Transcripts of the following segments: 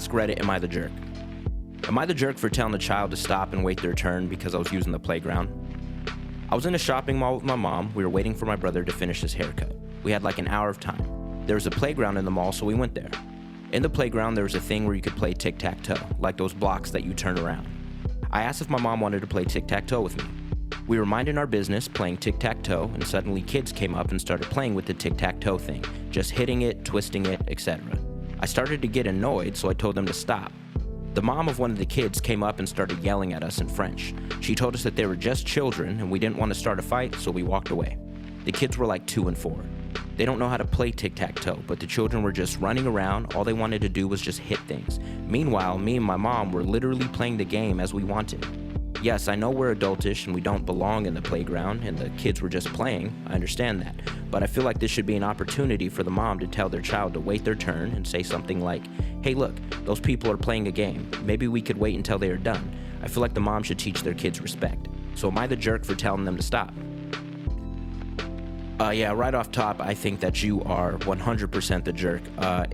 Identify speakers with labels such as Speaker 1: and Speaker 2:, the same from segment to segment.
Speaker 1: Ask Reddit, am I the jerk? Am I the jerk for telling the child to stop and wait their turn because I was using the playground? I was in a shopping mall with my mom. We were waiting for my brother to finish his haircut. We had like an hour of time. There was a playground in the mall, so we went there. In the playground, there was a thing where you could play tic-tac-toe, like those blocks that you turn around. I asked if my mom wanted to play tic-tac-toe with me. We were minding our business, playing tic-tac-toe, and suddenly kids came up and started playing with the tic-tac-toe thing, just hitting it, twisting it, etc. I started to get annoyed, so I told them to stop. The mom of one of the kids came up and started yelling at us in French. She told us that they were just children and we didn't want to start a fight, so we walked away. The kids were like 2 and 4. They don't know how to play tic-tac-toe, but the children were just running around. All they wanted to do was just hit things. Meanwhile, me and my mom were literally playing the game as we wanted. Yes, I know we're adultish and we don't belong in the playground and the kids were just playing. I understand that. But I feel like this should be an opportunity for the mom to tell their child to wait their turn and say something like, hey look, those people are playing a game. Maybe we could wait until they are done. I feel like the mom should teach their kids respect. So am I the jerk for telling them to stop? Yeah, right off top, I think that you are 100% the jerk.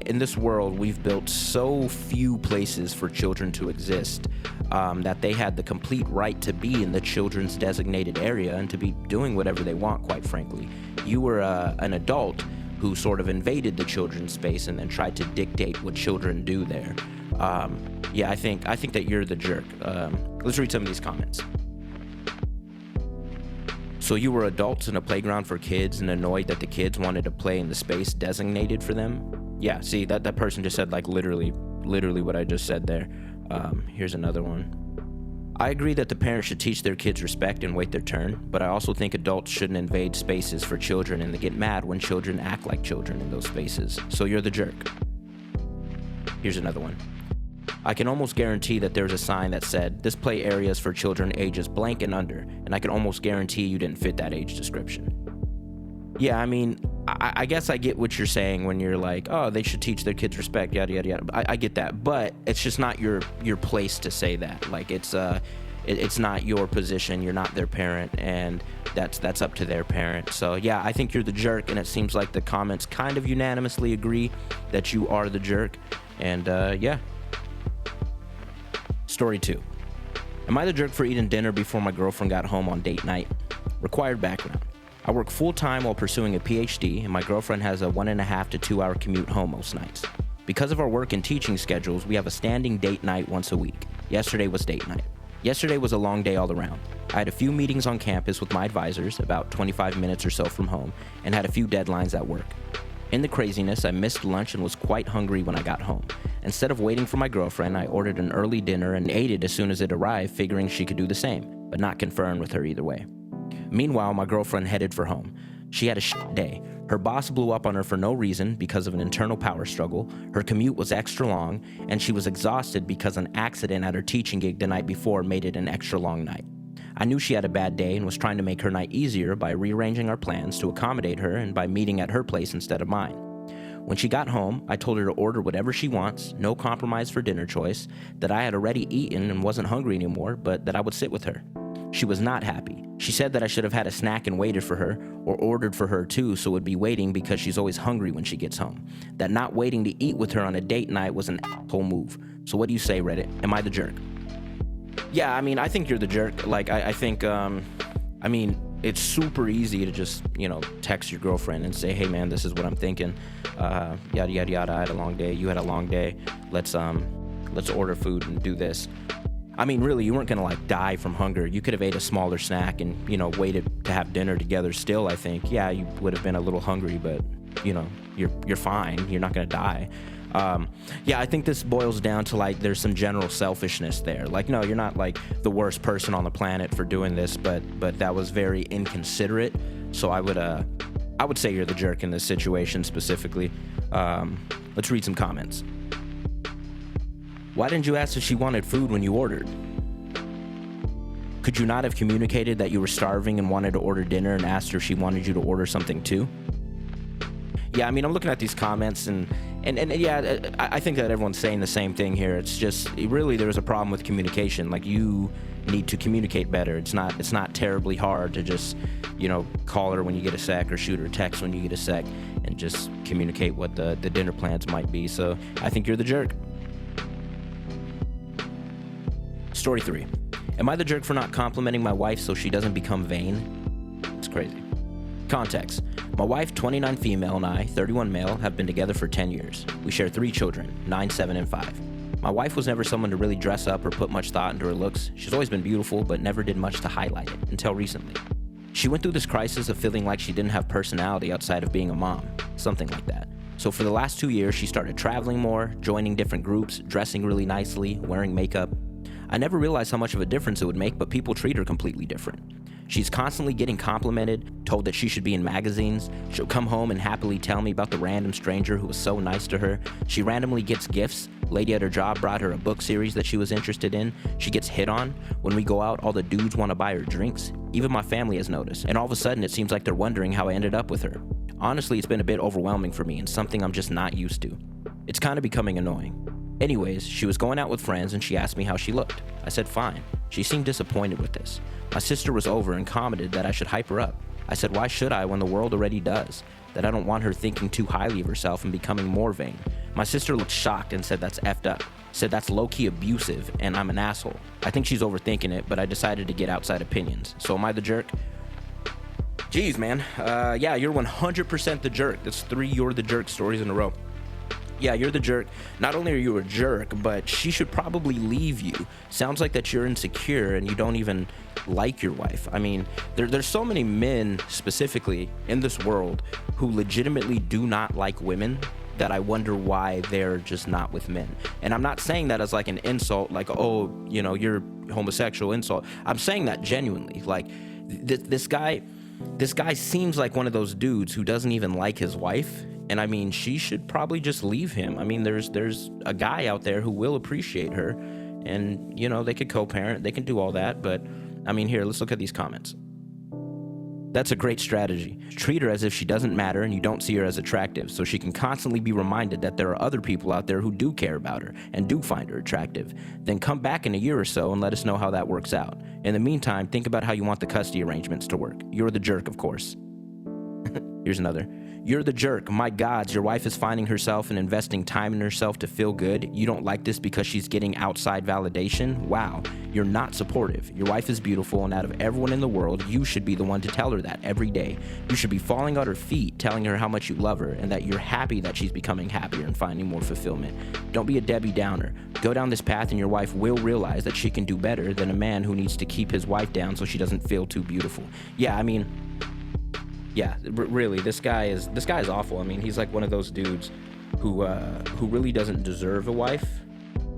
Speaker 1: In this world, we've built so few places for children to exist that they had the complete right to be in the children's designated area and to be doing whatever they want, quite frankly. You were an adult who sort of invaded the children's space and then tried to dictate what children do there. Yeah, I think that you're the jerk. Let's read some of these comments. So you were adults in a playground for kids and annoyed that the kids wanted to play in the space designated for them? Yeah, see, that person just said like literally what I just said there. Here's another one. I agree that the parents should teach their kids respect and wait their turn, but I also think adults shouldn't invade spaces for children and they get mad when children act like children in those spaces. So you're the jerk. Here's another one. I can almost guarantee that there's a sign that said, this play area is for children ages blank and under, and I can almost guarantee you didn't fit that age description. Yeah, I mean, I guess I get what you're saying when you're like, oh, they should teach their kids respect, yada, yada, yada. I get that, but it's just not your place to say that. Like, it's not your position, you're not their parent, and that's up to their parent. So yeah, I think you're the jerk, and it seems like the comments kind of unanimously agree that you are the jerk, and yeah. Story 2. Am I the jerk for eating dinner before my girlfriend got home on date night? Required background. I work full-time while pursuing a PhD, and my girlfriend has a 1.5 to 2 hour commute home most nights. Because of our work and teaching schedules, we have a standing date night once a week. Yesterday was date night. Yesterday was a long day all around. I had a few meetings on campus with my advisors, about 25 minutes or so from home, and had a few deadlines at work. In the craziness, I missed lunch and was quite hungry when I got home. Instead of waiting for my girlfriend, I ordered an early dinner and ate it as soon as it arrived, figuring she could do the same, but not conferring with her either way. Meanwhile, my girlfriend headed for home. She had a shit day. Her boss blew up on her for no reason because of an internal power struggle, her commute was extra long, and she was exhausted because an accident at her teaching gig the night before made it an extra long night. I knew she had a bad day and was trying to make her night easier by rearranging our plans to accommodate her and by meeting at her place instead of mine. When she got home, I told her to order whatever she wants, no compromise for dinner choice, that I had already eaten and wasn't hungry anymore, but that I would sit with her. She was not happy. She said that I should have had a snack and waited for her, or ordered for her too so would be waiting because she's always hungry when she gets home. That not waiting to eat with her on a date night was an asshole move. So what do you say, Reddit? Am I the jerk? Yeah, I mean, I think you're the jerk. Like, I think, it's super easy to just, text your girlfriend and say, hey man, this is what I'm thinking. Yada, yada, yada, I had a long day, you had a long day. Let's order food and do this. I mean, really, you weren't gonna die from hunger. You could have ate a smaller snack and, waited to have dinner together still, I think. Yeah, you would have been a little hungry, but, you're fine. You're not gonna die. Yeah, I think this boils down to there's some general selfishness there. No, you're not the worst person on the planet for doing this, but that was very inconsiderate. So I would say you're the jerk in this situation specifically. Let's read some comments. Why didn't you ask if she wanted food when you ordered? Could you not have communicated that you were starving and wanted to order dinner and asked her if she wanted you to order something too? Yeah, I mean, I'm looking at these comments and yeah, I think that everyone's saying the same thing here. It's just, really, there's a problem with communication. You need to communicate better. It's not terribly hard to just, call her when you get a sec or shoot her a text when you get a sec and just communicate what the dinner plans might be. So I think you're the jerk. Story 3. Am I the jerk for not complimenting my wife so she doesn't become vain? It's crazy. Context. My wife, 29 female, and I, 31 male, have been together for 10 years. We share 3 children, 9, 7, and 5. My wife was never someone to really dress up or put much thought into her looks. She's always been beautiful, but never did much to highlight it, until recently. She went through this crisis of feeling like she didn't have personality outside of being a mom, something like that. So for the last 2 years, she started traveling more, joining different groups, dressing really nicely, wearing makeup. I never realized how much of a difference it would make, but people treat her completely different. She's constantly getting complimented, told that she should be in magazines. She'll come home and happily tell me about the random stranger who was so nice to her. She randomly gets gifts. Lady at her job brought her a book series that she was interested in. She gets hit on. When we go out, all the dudes want to buy her drinks. Even my family has noticed, and all of a sudden it seems like they're wondering how I ended up with her. Honestly, it's been a bit overwhelming for me and something I'm just not used to. It's kind of becoming annoying. Anyways, she was going out with friends and she asked me how she looked. I said fine. She seemed disappointed with this. My sister was over and commented that I should hype her up. I said why should I when the world already does? That I don't want her thinking too highly of herself and becoming more vain. My sister looked shocked and said that's effed up. Said that's low-key abusive and I'm an asshole. I think she's overthinking it, but I decided to get outside opinions. So am I the jerk? Jeez, man. Yeah, you're 100% the jerk. That's 3 you're the jerk stories in a row. Yeah, you're the jerk. Not only are you a jerk, but she should probably leave you. Sounds like that you're insecure and you don't even like your wife. I mean, there's so many men specifically in this world who legitimately do not like women that I wonder why they're just not with men. And I'm not saying that as like an insult, like, oh, you know, you're homosexual insult. I'm saying that genuinely. Like, this guy seems like one of those dudes who doesn't even like his wife. And I mean, she should probably just leave him. I mean, there's a guy out there who will appreciate her and, you know, they could co-parent, they can do all that. But I mean, here, let's look at these comments. That's a great strategy. Treat her as if she doesn't matter and you don't see her as attractive, so she can constantly be reminded that there are other people out there who do care about her and do find her attractive. Then come back in a year or so and let us know how that works out. In the meantime, think about how you want the custody arrangements to work. You're the jerk, of course. Here's another. You're the jerk. My gods, your wife is finding herself and investing time in herself to feel good. You don't like this because she's getting outside validation? Wow, you're not supportive. Your wife is beautiful, and out of everyone in the world, you should be the one to tell her that every day. You should be falling at her feet, telling her how much you love her and that you're happy that she's becoming happier and finding more fulfillment. Don't be a Debbie Downer. Go down this path and your wife will realize that she can do better than a man who needs to keep his wife down so she doesn't feel too beautiful. Yeah, I mean... yeah, really, this guy is awful. I mean, he's like one of those dudes who really doesn't deserve a wife,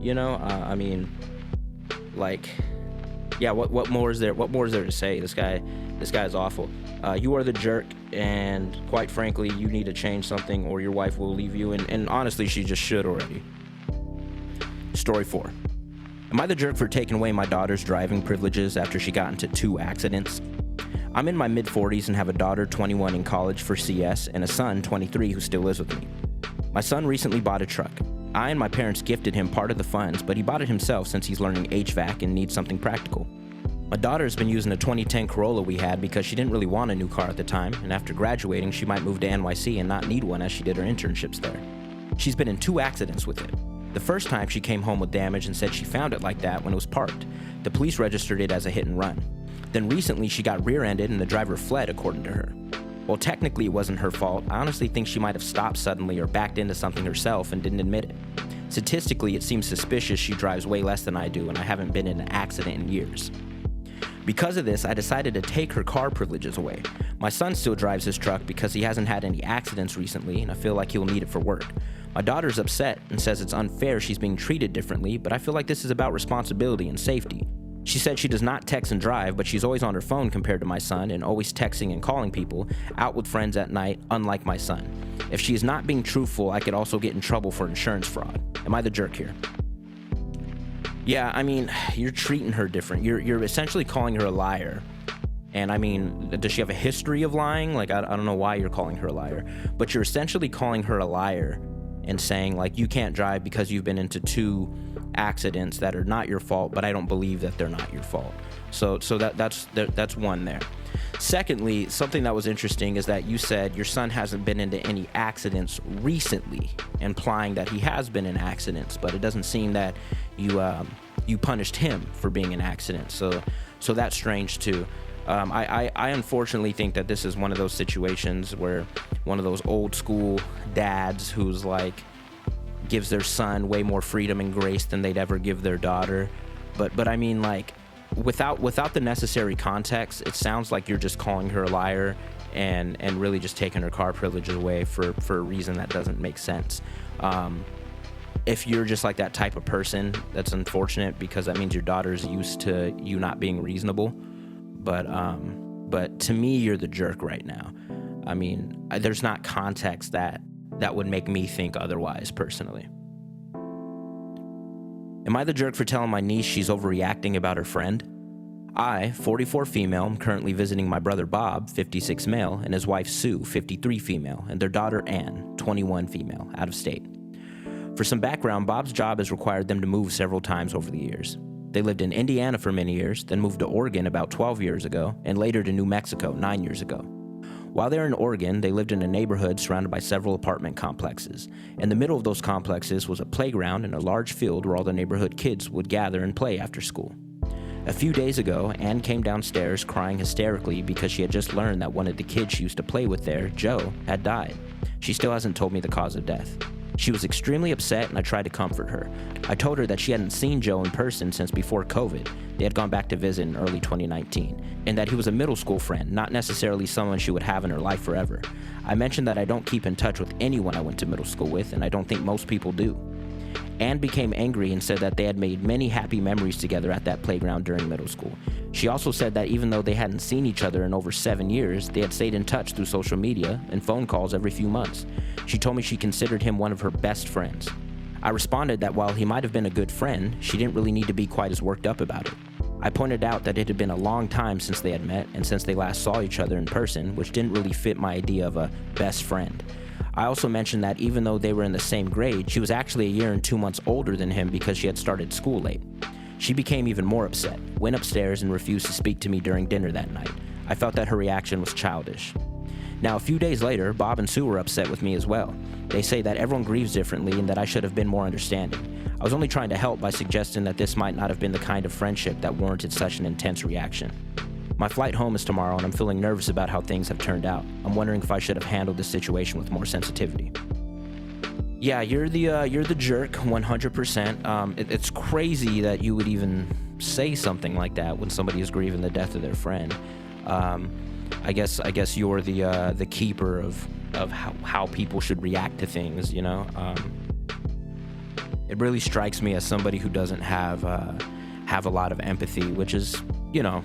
Speaker 1: you know? I mean, like, yeah, what more is there to say? This guy is awful. You are the jerk, and quite frankly, you need to change something or your wife will leave you, and honestly, she just should already. Story 4. Am I the jerk for taking away my daughter's driving privileges after she got into 2 accidents? I'm in my mid-40s and have a daughter, 21, in college for CS, and a son, 23, who still lives with me. My son recently bought a truck. I and my parents gifted him part of the funds, but he bought it himself since he's learning HVAC and needs something practical. My daughter's been using a 2010 Corolla we had because she didn't really want a new car at the time, and after graduating, she might move to NYC and not need one as she did her internships there. She's been in 2 accidents with it. The first time she came home with damage and said she found it like that when it was parked. The police registered it as a hit and run. Then recently she got rear-ended and the driver fled, according to her. While technically it wasn't her fault, I honestly think she might have stopped suddenly or backed into something herself and didn't admit it. Statistically, it seems suspicious she drives way less than I do, and I haven't been in an accident in years. Because of this, I decided to take her car privileges away. My son still drives his truck because he hasn't had any accidents recently, and I feel like he'll need it for work. My daughter's upset and says it's unfair she's being treated differently, but I feel like this is about responsibility and safety. She said she does not text and drive, but she's always on her phone compared to my son and always texting and calling people, out with friends at night, unlike my son. If she is not being truthful, I could also get in trouble for insurance fraud. Am I the jerk here? Yeah, I mean, you're treating her different. You're essentially calling her a liar. And I mean, does she have a history of lying? Like, I don't know why you're calling her a liar, but you're essentially calling her a liar and saying, like, you can't drive because you've been into 2 accidents that are not your fault, but I don't believe that they're not your fault. So that's one there. Secondly, something that was interesting is that you said your son hasn't been into any accidents recently, implying that he has been in accidents, but it doesn't seem that you you punished him for being an accident. So that's strange too. I unfortunately think that this is one of those situations where one of those old school dads who's like gives their son way more freedom and grace than they'd ever give their daughter. But I mean, like, without the necessary context, it sounds like you're just calling her a liar and really just taking her car privileges away for a reason that doesn't make sense. If you're just like that type of person, that's unfortunate, because that means your daughter's used to you not being reasonable. But to me, you're the jerk right now. I mean, there's not context that would make me think otherwise, personally. Am I the jerk for telling my niece she's overreacting about her friend? I, 44 female, am currently visiting my brother Bob, 56 male, and his wife Sue, 53 female, and their daughter Ann, 21 female, out of state. For some background, Bob's job has required them to move several times over the years. They lived in Indiana for many years, then moved to Oregon about 12 years ago, and later to New Mexico 9 years ago. While they were in Oregon, they lived in a neighborhood surrounded by several apartment complexes. In the middle of those complexes was a playground and a large field where all the neighborhood kids would gather and play after school. A few days ago, Ann came downstairs crying hysterically because she had just learned that one of the kids she used to play with there, Joe, had died. She still hasn't told me the cause of death. She was extremely upset, and I tried to comfort her. I told her that she hadn't seen Joe in person since before COVID. They had gone back to visit in early 2019, and that he was a middle school friend, not necessarily someone she would have in her life forever. I mentioned that I don't keep in touch with anyone I went to middle school with, and I don't think most people do. Ann became angry and said that they had made many happy memories together at that playground during middle school. She also said that even though they hadn't seen each other in over 7 years, they had stayed in touch through social media and phone calls every few months. She told me she considered him one of her best friends. I responded that while he might have been a good friend, she didn't really need to be quite as worked up about it. I pointed out that it had been a long time since they had met and since they last saw each other in person, which didn't really fit my idea of a best friend. I also mentioned that even though they were in the same grade, she was actually a year and 2 months older than him because she had started school late. She became even more upset, went upstairs, and refused to speak to me during dinner that night. I felt that her reaction was childish. Now, a few days later, Bob and Sue were upset with me as well. They say that everyone grieves differently and that I should have been more understanding. I was only trying to help by suggesting that this might not have been the kind of friendship that warranted such an intense reaction. My flight home is tomorrow, and I'm feeling nervous about how things have turned out. I'm wondering if I should have handled this situation with more sensitivity. Yeah, you're the jerk, 100%. It's crazy that you would even say something like that when somebody is grieving the death of their friend. I guess you're the keeper of how people should react to things. You know, it really strikes me as somebody who doesn't have a lot of empathy, which is, you know,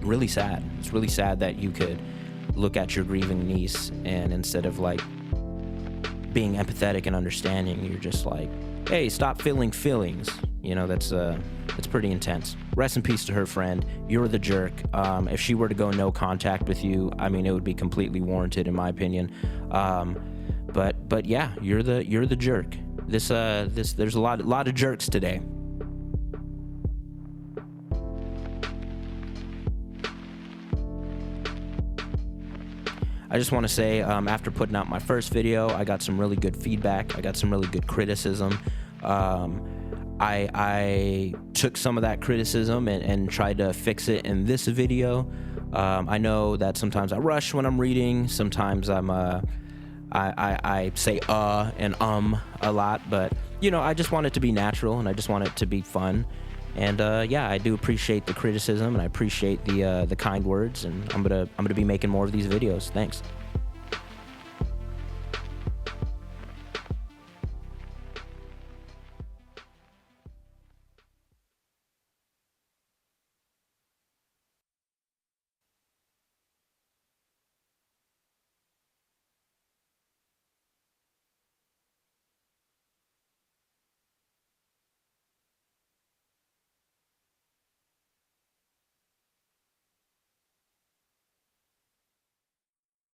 Speaker 1: really sad. It's really sad that you could look at your grieving niece and instead of like being empathetic and understanding, you're just like, hey, stop feeling feelings. You know, that's pretty intense. Rest in peace to her friend. You're the jerk. If she were to go no contact with you, I mean, it would be completely warranted in my opinion. But yeah, you're the jerk. There's a lot of jerks today. I just want to say, after putting out my first video, I got some really good feedback. I got some really good criticism. I took some of that criticism and tried to fix it in this video. I know that sometimes I rush when I'm reading. Sometimes I say and a lot, but you know, I just want it to be natural and I just want it to be fun. And yeah, I do appreciate the criticism and I appreciate the kind words, and I'm gonna be making more of these videos. Thanks.